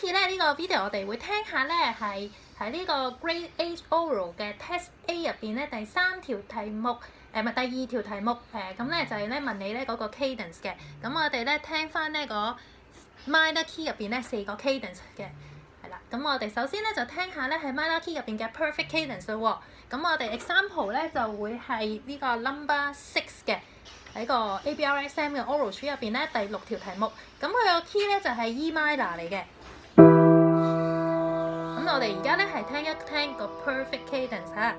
次咧呢個 video 我哋會聽下咧係喺呢個 Grade 8 Oral 嘅 Test A 入邊咧第3條題目，唔係第2條題目，咁咧就係咧問你咧嗰個 cadence 嘅。咁我哋咧聽翻呢個 minor key 入邊咧4個 cadence 嘅，係啦。咁我哋首先咧就聽下咧喺 minor key 入邊嘅 perfect cadence 咯喎。咁我哋 example 咧就會係呢個 number 6嘅。喺個 ABRSM 嘅 Oral Suite 入邊咧，第6條題目，咁佢個 key 咧就係 E minor 嚟嘅。咁我哋而家咧係聽一聽個 perfect cadence 嚇。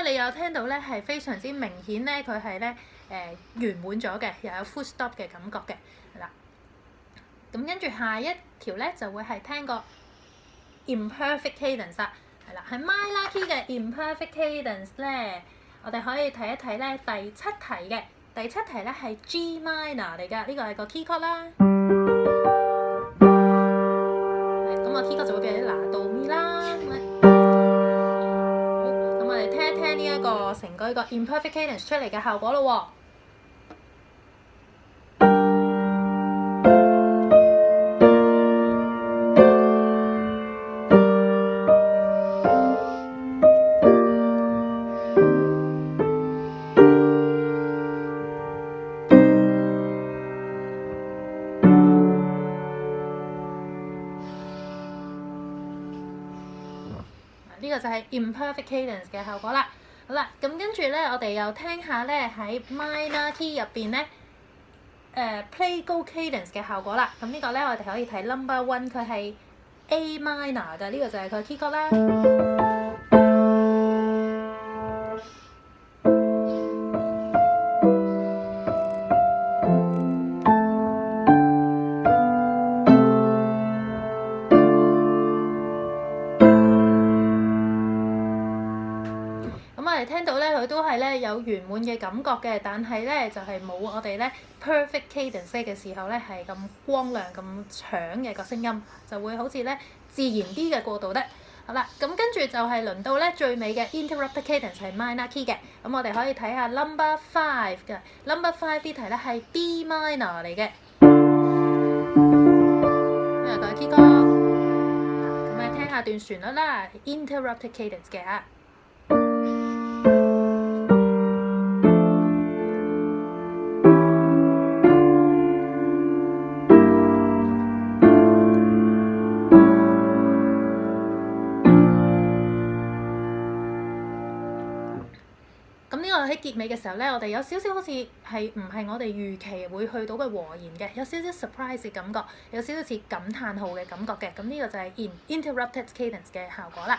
你有聽到咧係非常之明顯咧，佢係咧圓滿咗嘅，又有 full stop 嘅感覺嘅，係啦。咁跟住下一條咧就會係聽個 imperfect cadence 啦，係啦。喺 minor key 嘅 imperfect cadence 咧，我哋可以睇一睇咧第7題嘅。第7題咧係 G minor 嚟㗎，呢個係個 key chord 啦。咁個 key chord 就會變成拿度咪啦。聽一聽呢一個成個imperfect cadence 出嚟嘅效果咯喎。呢個就係 imperfect cadence 嘅效果啦。好啦，咁跟住咧，我哋又聽下咧喺 minor key 入邊咧play go cadence 嘅效果啦。咁呢個咧我哋可以睇 number 1，佢係 A minor 嘅，呢個就係佢 key chord 啦。我哋聽到咧，佢都係咧有圓滿嘅感覺嘅，但係咧就係冇我哋咧 perfect cadence 嘅時候咧係咁光亮、咁搶嘅個聲音，就會好似咧自然啲嘅過渡咧。好啦，咁跟住就係輪到咧最尾嘅 interrupted cadence 係 minor key 嘅。咁我哋可以睇下 number 5嘅 number 5啲題咧係 D minor 嚟嘅。咁啊，個 key chord，咁啊聽下段旋律啦 ，interrupted cadence 嘅啊。咁呢個喺結尾嘅時候咧，我哋有少少好似係唔係我哋預期會去到嘅和弦嘅，有少少 surprise 嘅感覺，有少少似感嘆號嘅感覺嘅。咁呢個就係 interrupted cadence 嘅效果啦。